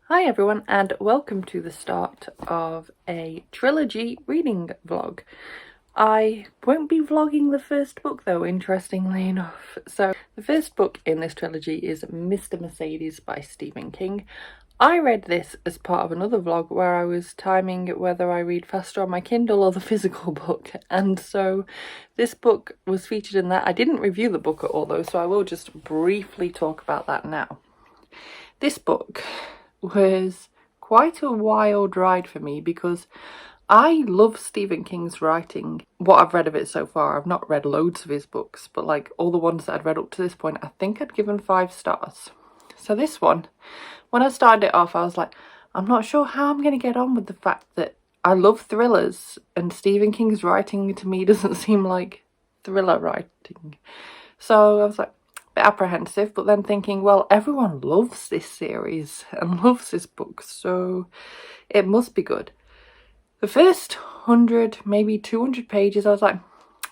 Hi everyone, and welcome to the start of a trilogy reading vlog. I won't be vlogging the first book though, interestingly enough. So the first book in this trilogy is Mr. Mercedes by Stephen King. I read this as part of another vlog where I was timing whether I read faster on my Kindle or the physical book, and so this book was featured in that. I didn't review the book at all though, so I will just briefly talk about that now. This book was quite a wild ride for me because I love Stephen King's writing. What I've read of it so far, I've not read loads of his books, but like all the ones that I'd read up to this point, I think I'd given 5 stars. So this one, when I started it off, I was like, I'm not sure how I'm going to get on with the fact that I love thrillers and Stephen King's writing to me doesn't seem like thriller writing. So I was like, apprehensive, but then thinking, well, everyone loves this series and loves this book, so it must be good. The first 100, maybe 200 pages, I was like,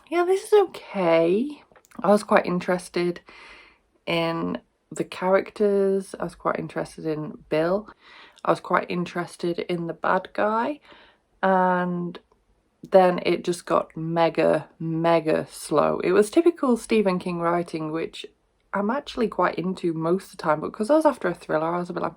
yeah, this is okay. I was quite interested in the characters. I was quite interested in Bill. I was quite interested in the bad guy, and then it just got mega slow. It was typical Stephen King writing, which I'm actually quite into most of the time, but because I was after a thriller, I was a bit like,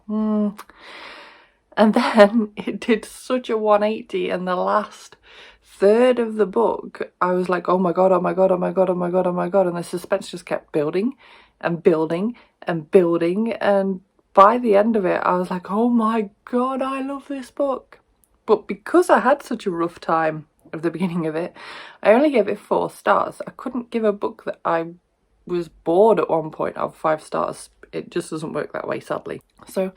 And then it did such a 180, and the last third of the book, I was like, oh my god, oh my god, oh my god, oh my god, oh my god, and the suspense just kept building and building and building, and by the end of it, I was like, oh my god, I love this book. But because I had such a rough time at the beginning of it, I only gave it 4 stars. I couldn't give a book that I was bored at one point of 5 stars. It just doesn't work that way, sadly. So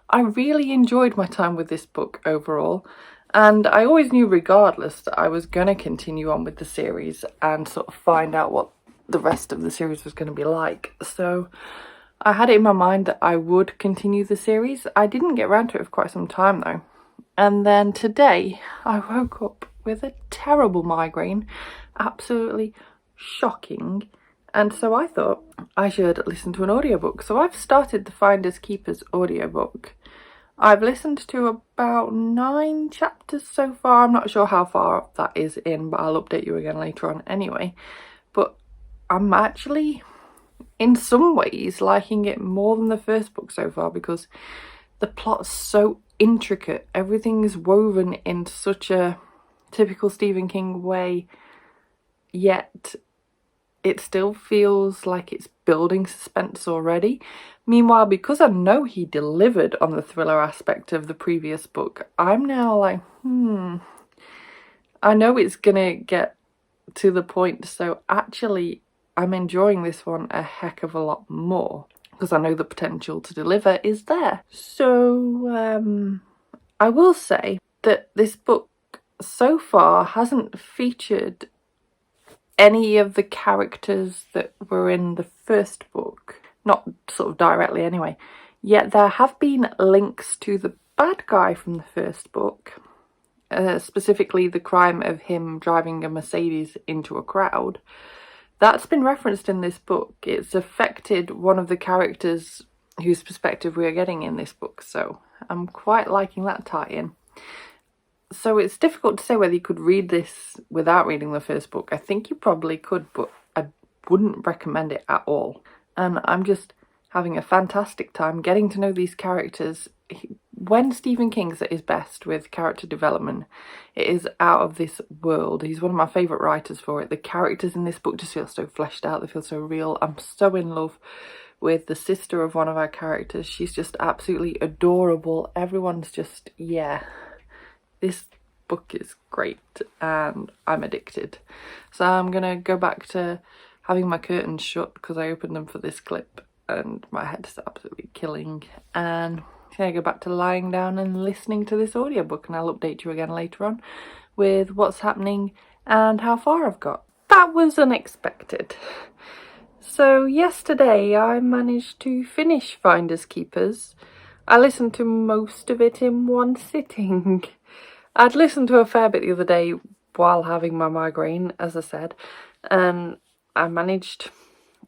I really enjoyed my time with this book overall, and I always knew regardless that I was going to continue on with the series and sort of find out what the rest of the series was going to be like. So I had it in my mind that I would continue the series. I didn't get around to it for quite some time though. And then today I woke up with a terrible migraine, absolutely shocking. And so I thought I should listen to an audiobook. So I've started the Finders Keepers audiobook. I've listened to about 9 chapters so far. I'm not sure how far that is in, but I'll update you again later on anyway. But I'm actually, in some ways, liking it more than the first book so far because the plot's so intricate. Everything is woven in such a typical Stephen King way, yet it still feels like it's building suspense already. Meanwhile, because I know he delivered on the thriller aspect of the previous book, I'm now like, I know it's gonna get to the point, so actually I'm enjoying this one a heck of a lot more because I know the potential to deliver is there. So I will say that this book so far hasn't featured any of the characters that were in the first book, not sort of directly anyway, yet there have been links to the bad guy from the first book, specifically the crime of him driving a Mercedes into a crowd. That's been referenced in this book. It's affected one of the characters whose perspective we are getting in this book, so I'm quite liking that tie-in. So it's difficult to say whether you could read this without reading the first book. I think you probably could, but I wouldn't recommend it at all. And I'm just having a fantastic time getting to know these characters. When Stephen King's at his best with character development, it is out of this world. He's one of my favourite writers for it. The characters in this book just feel so fleshed out. They feel so real. I'm so in love with the sister of one of our characters. She's just absolutely adorable. Everyone's just, yeah. This book is great and I'm addicted. So I'm going to go back to having my curtains shut because I opened them for this clip and my head's absolutely killing. And I'm going to go back to lying down and listening to this audiobook, and I'll update you again later on with what's happening and how far I've got. That was unexpected. So yesterday I managed to finish Finders Keepers. I listened to most of it in one sitting. I'd listened to a fair bit the other day while having my migraine, as I said, and I managed,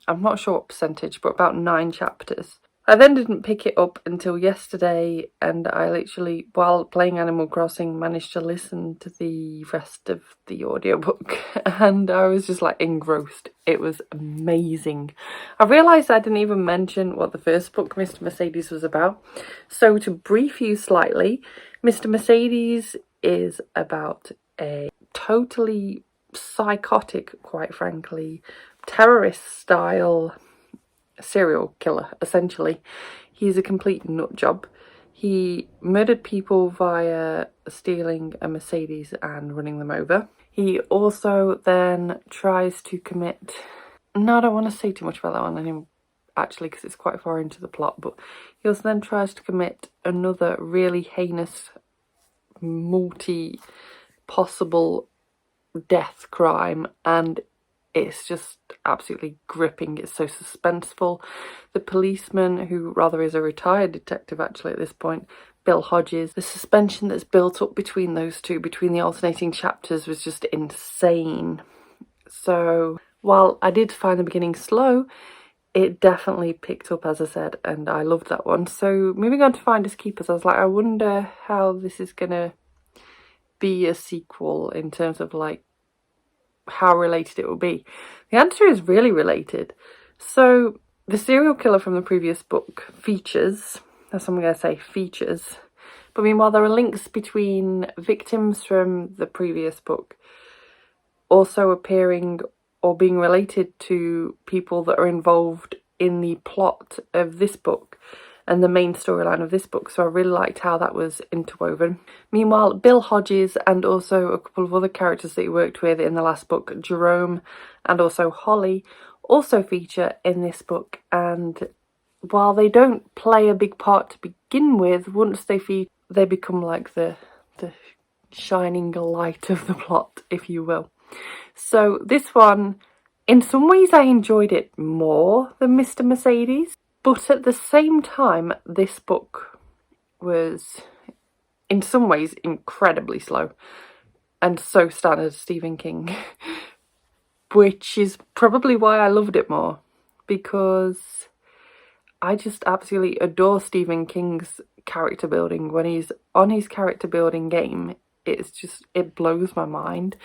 I'm not sure what percentage, but about 9 chapters. I then didn't pick it up until yesterday, and I literally, while playing Animal Crossing, managed to listen to the rest of the audiobook, and I was just like engrossed. It was amazing. I realised I didn't even mention what the first book, Mr. Mercedes, was about. So to brief you slightly, Mr. Mercedes is about a totally psychotic, quite frankly, terrorist-style serial killer, essentially. He's a complete nut job. He murdered people via stealing a Mercedes and running them over. He also then tries to commit... No, I don't want to say too much about that one anymore, actually, because it's quite far into the plot, but he also then tries to commit another really heinous, multi-possible death crime, and it's just absolutely gripping. It's so suspenseful. The policeman, who rather is a retired detective actually at this point, Bill Hodges, the suspension that's built up between those two, between the alternating chapters, was just insane. So while I did find the beginning slow, it definitely picked up, as I said, and I loved that one. So moving on to Finders Keepers, I was like, I wonder how this is gonna be a sequel in terms of like how related it will be. The answer is really related. So the serial killer from the previous book features, that's what I'm going to say, features, but meanwhile there are links between victims from the previous book also appearing or being related to people that are involved in the plot of this book and the main storyline of this book, so I really liked how that was interwoven. Meanwhile, Bill Hodges and also a couple of other characters that he worked with in the last book, Jerome and also Holly, also feature in this book, and while they don't play a big part to begin with, once they feature, they become like the shining light of the plot, if you will. So this one, in some ways I enjoyed it more than Mr. Mercedes. But at the same time, this book was, in some ways, incredibly slow and so standard Stephen King, which is probably why I loved it more, because I just absolutely adore Stephen King's character building. When he's on his character building game, it's just, it blows my mind.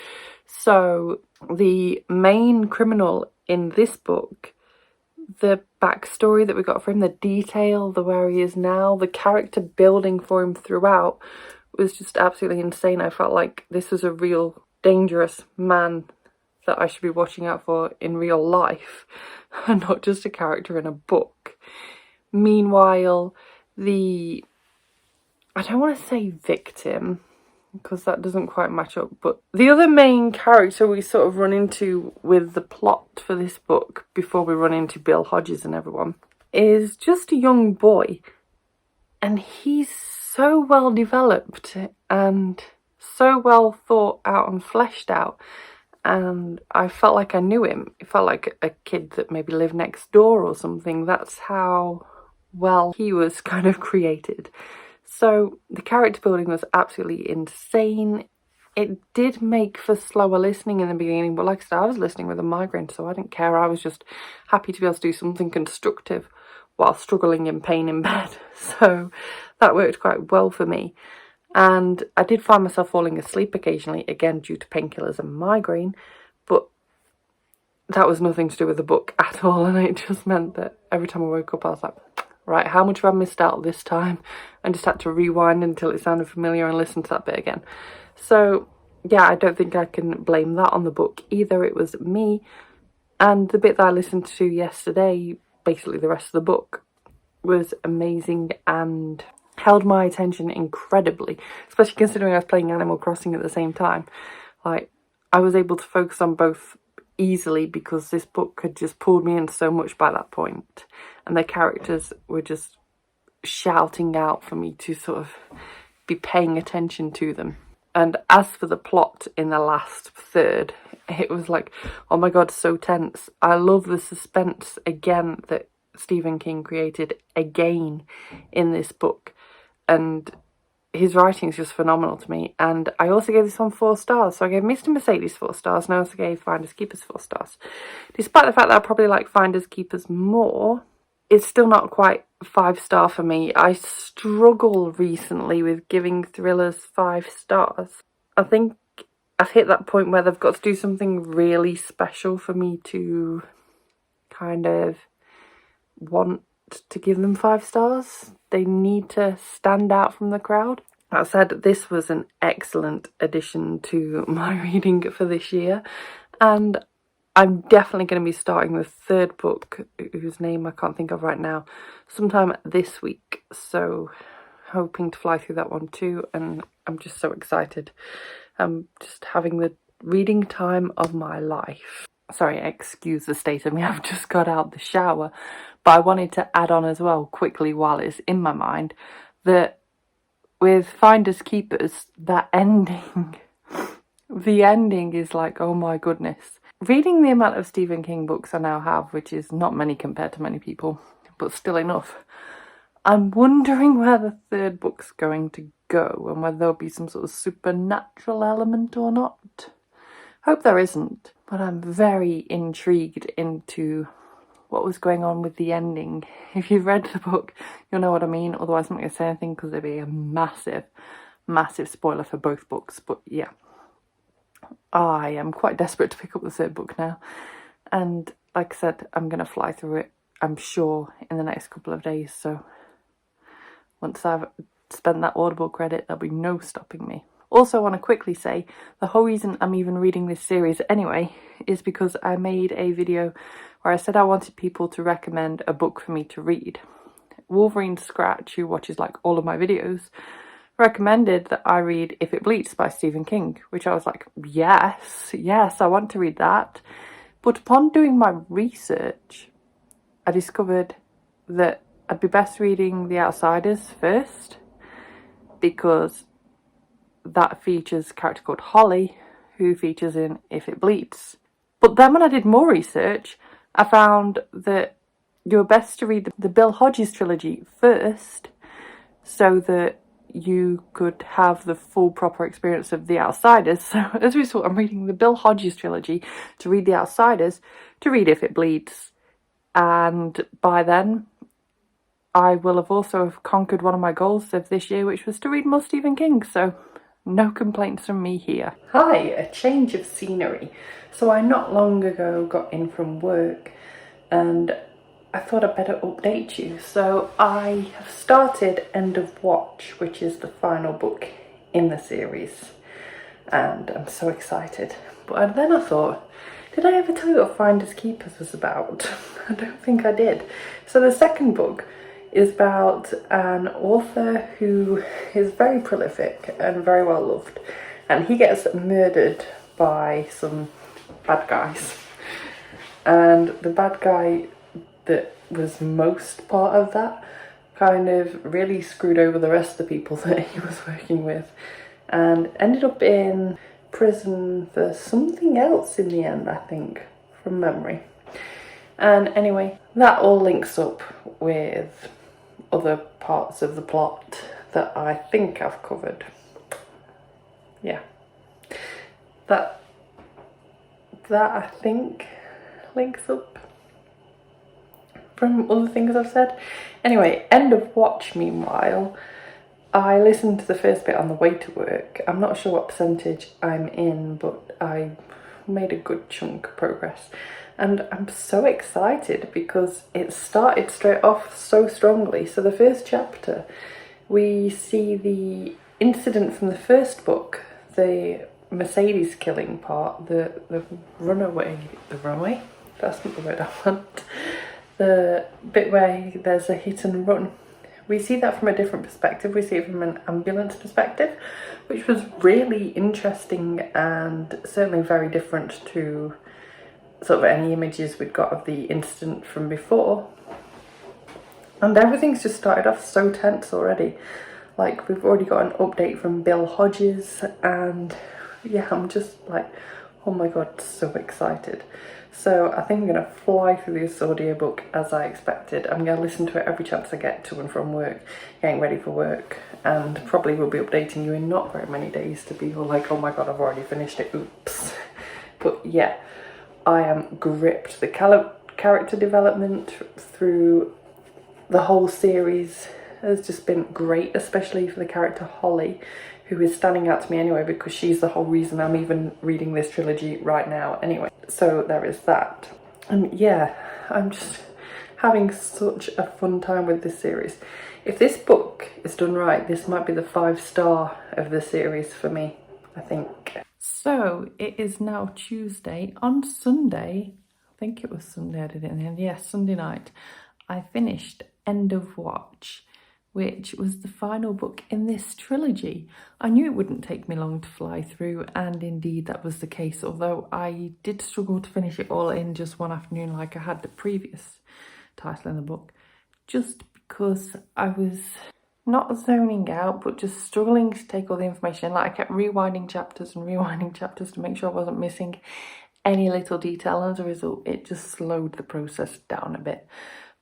So the main criminal in this book, the backstory that we got for him, the detail, the where he is now, the character building for him throughout was just absolutely insane. I felt like this was a real dangerous man that I should be watching out for in real life and not just a character in a book. Meanwhile, I don't want to say victim, because that doesn't quite match up, but the other main character we sort of run into with the plot for this book, before we run into Bill Hodges and everyone, is just a young boy, and he's so well developed and so well thought out and fleshed out, and I felt like I knew him. It felt like a kid that maybe lived next door or something. That's how well he was kind of created. So the character building was absolutely insane. It did make for slower listening in the beginning, but like I said, I was listening with a migraine, so I didn't care. I was just happy to be able to do something constructive while struggling in pain in bed. So that worked quite well for me. And I did find myself falling asleep occasionally, again due to painkillers and migraine, but that was nothing to do with the book at all, and it just meant that every time I woke up I was like, right, how much have I missed out this time? And just had to rewind until it sounded familiar and listen to that bit again. So yeah, I don't think I can blame that on the book either. It was me, and the bit that I listened to yesterday, basically the rest of the book, was amazing and held my attention incredibly, especially considering I was playing Animal Crossing at the same time. Like, I was able to focus on both easily because this book had just pulled me in so much by that point, and the characters were just shouting out for me to sort of be paying attention to them. And as for the plot in the last third, it was like, oh my god, so tense. I love the suspense again that Stephen King created again in this book, and his writing is just phenomenal to me. And I also gave this one 4 stars. So I gave Mr. Mercedes 4 stars, and I also gave Finders Keepers 4 stars. Despite the fact that I probably like Finders Keepers more, it's still not quite 5-star for me. I struggle recently with giving thrillers 5 stars. I think I've hit that point where they've got to do something really special for me to kind of want to give them 5 stars. They need to stand out from the crowd. That said, this was an excellent addition to my reading for this year, and I'm definitely going to be starting the 3rd book, whose name I can't think of right now, sometime this week. So hoping to fly through that one too, and I'm just so excited. I'm just having the reading time of my life. Sorry, excuse the state of me, I've just got out the shower, but I wanted to add on as well quickly while it's in my mind that with Finders Keepers, that ending, the ending is like, oh my goodness. Reading the amount of Stephen King books I now have, which is not many compared to many people, but still enough, I'm wondering where the 3rd book's going to go and whether there'll be some sort of supernatural element or not. Hope there isn't, but I'm very intrigued into what was going on with the ending. If you've read the book, you'll know what I mean. Otherwise, I'm not going to say anything because there'd be a massive, massive spoiler for both books. But yeah, I am quite desperate to pick up the 3rd book now. And like I said, I'm going to fly through it, I'm sure, in the next couple of days. So once I've spent that Audible credit, there'll be no stopping me. Also, I want to quickly say, the whole reason I'm even reading this series anyway is because I made a video where I said I wanted people to recommend a book for me to read. Wolverine Scratch, who watches like all of my videos, recommended that I read If It Bleeds by Stephen King, which I was like, yes, I want to read that. But upon doing my research, I discovered that I'd be best reading The Outsiders first, because that features a character called Holly, who features in If It Bleeds. But then when I did more research, I found that you're best to read the Bill Hodges Trilogy first, so that you could have the full proper experience of The Outsiders. So as we saw, I'm reading the Bill Hodges Trilogy to read The Outsiders, to read If It Bleeds. And by then, I will have also conquered one of my goals of this year, which was to read more Stephen King. So no complaints from me here. Hi, a change of scenery. So I not long ago got in from work and I thought I'd better update you. So I have started End of Watch, which is the final book in the series, and I'm so excited. But then I thought, did I ever tell you what Finders Keepers was about? I don't think I did. So the 2nd book is about an author who is very prolific and very well loved, and he gets murdered by some bad guys, and the bad guy that was most part of that kind of really screwed over the rest of the people that he was working with, and ended up in prison for something else in the end, I think, from memory. And anyway, that all links up with other parts of the plot that I think I've covered. Yeah, that I think links up from other things I've said. Anyway, End of Watch, meanwhile, I listened to the first bit on the way to work. I'm not sure what percentage I'm in, but I made a good chunk of progress. And I'm so excited because it started straight off so strongly. So the first chapter, we see the incident from the first book, the Mercedes killing part, the runaway, that's not the word I want, the bit where there's a hit and run. We see that from a different perspective. We see it from an ambulance perspective, which was really interesting and certainly very different to sort of any images we'd got of the incident from before. And everything's just started off so tense already. Like, we've already got an update from Bill Hodges, and yeah, I'm just like, oh my god, so excited. So I think I'm going to fly through this audiobook as I expected. I'm going to listen to it every chance I get to and from work, getting ready for work, and probably will be updating you in not very many days to be all like, oh my god, I've already finished it, oops. But yeah, I am gripped. The character development through the whole series has just been great, especially for the character Holly, who is standing out to me anyway because she's the whole reason I'm even reading this trilogy right now anyway. So there is that. And yeah, I'm just having such a fun time with this series. If this book is done right, this might be the 5-star of the series for me, I think. So it is now Tuesday. On Sunday, I think it was Sunday I did it in the end, yes, Sunday night, I finished End of Watch, which was the final book in this trilogy. I knew it wouldn't take me long to fly through, and indeed that was the case, although I did struggle to finish it all in just one afternoon like I had the previous title in the book, just because I was not zoning out, but just struggling to take all the information. Like, I kept rewinding chapters and rewinding chapters to make sure I wasn't missing any little detail, and as a result it just slowed the process down a bit.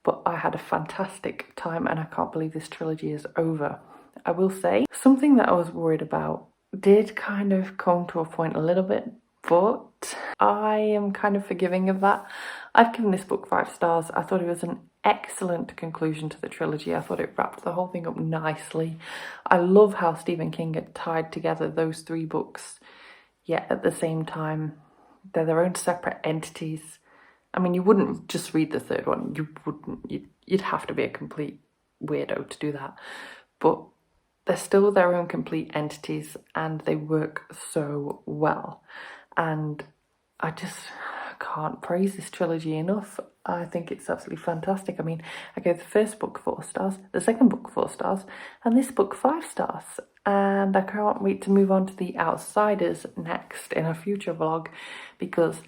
But I had a fantastic time, and I can't believe this trilogy is over. I will say, something that I was worried about did kind of come to a point a little bit, but I am kind of forgiving of that. I've given this book 5 stars. I thought it was an excellent conclusion to the trilogy. I thought it wrapped the whole thing up nicely. I love how Stephen King had tied together those 3 books, yet at the same time they're their own separate entities. I mean, you wouldn't just read the 3rd one. You wouldn't. You'd have to be a complete weirdo to do that. But they're still their own complete entities, and they work so well. And I just can't praise this trilogy enough. I think it's absolutely fantastic. I mean, I gave the first book 4 stars, the second book 4 stars, and this book 5 stars. And I can't wait to move on to The Outsiders next in a future vlog, because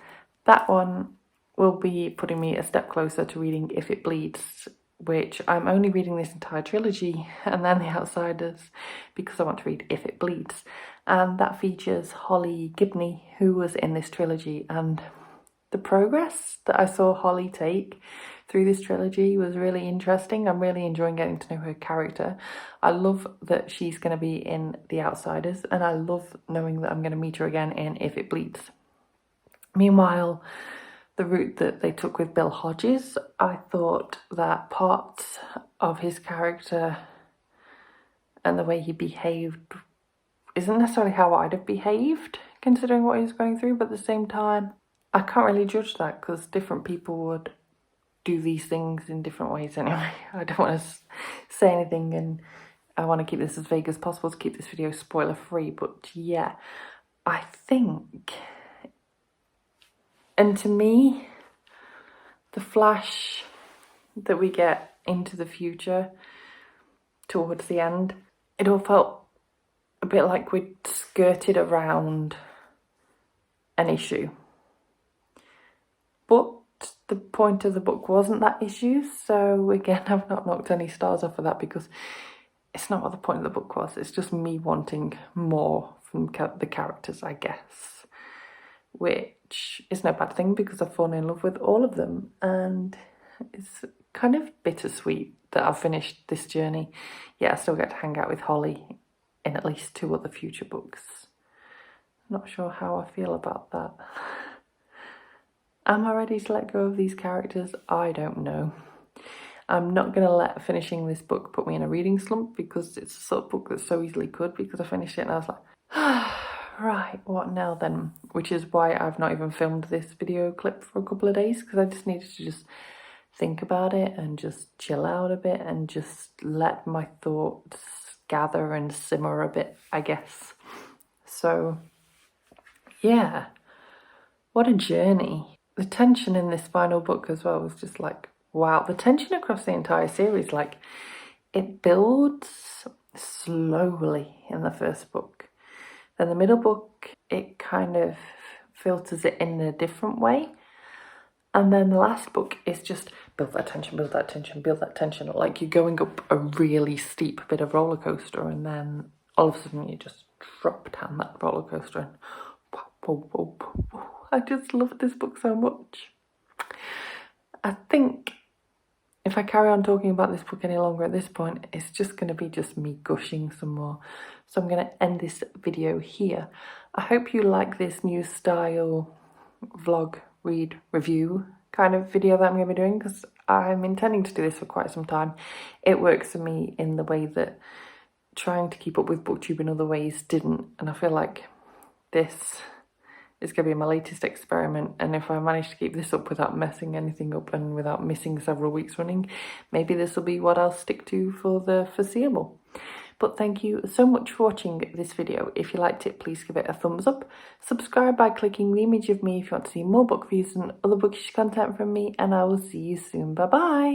that one will be putting me a step closer to reading If It Bleeds, which I'm only reading this entire trilogy and then The Outsiders because I want to read If It Bleeds. And that features Holly Gibney, who was in this trilogy, and the progress that I saw Holly take through this trilogy was really interesting. I'm really enjoying getting to know her character. I love that she's going to be in The Outsiders, and I love knowing that I'm going to meet her again in If It Bleeds. Meanwhile, the route that they took with Bill Hodges, I thought that parts of his character and the way he behaved isn't necessarily how I'd have behaved, considering what he was going through, but at the same time, I can't really judge that because different people would do these things in different ways anyway. I don't want to say anything, and I want to keep this as vague as possible to keep this video spoiler free, but yeah, I think, and to me, the flash that we get into the future towards the end, it all felt a bit like we'd skirted around an issue. But the point of the book wasn't that issue, so again, I've not knocked any stars off of that because it's not what the point of the book was. It's just me wanting more from the characters, I guess, which is no bad thing because I've fallen in love with all of them, and it's kind of bittersweet that I've finished this journey, yet I still get to hang out with Holly in at least 2 other future books. Not sure how I feel about that. Am I ready to let go of these characters? I don't know. I'm not going to let finishing this book put me in a reading slump because it's a sort of book that so easily could, because I finished it and I was like, right, what now then? Which is why I've not even filmed this video clip for a couple of days, because I just needed to just think about it and just chill out a bit and just let my thoughts gather and simmer a bit, I guess. So, yeah, what a journey. The tension in this final book as well was just like, wow. The tension across the entire series, like, it builds slowly in the first book. Then the middle book, it kind of filters it in a different way. And then the last book is just build that tension, build that tension, build that tension. Like you're going up a really steep bit of roller coaster, and then all of a sudden you just drop down that roller coaster and whoa, whoa, whoa, whoa. I just love this book so much. I think if I carry on talking about this book any longer at this point, it's just going to be just me gushing some more. So I'm going to end this video here. I hope you like this new style vlog, read, review kind of video that I'm going to be doing, because I'm intending to do this for quite some time. It works for me in the way that trying to keep up with booktube in other ways didn't, and I feel like this is going to be my latest experiment, and if I manage to keep this up without messing anything up and without missing several weeks running, maybe this will be what I'll stick to for the foreseeable. But thank you so much for watching this video. If you liked it, please give it a thumbs up. Subscribe by clicking the image of me if you want to see more book reviews and other bookish content from me, and I will see you soon. Bye bye!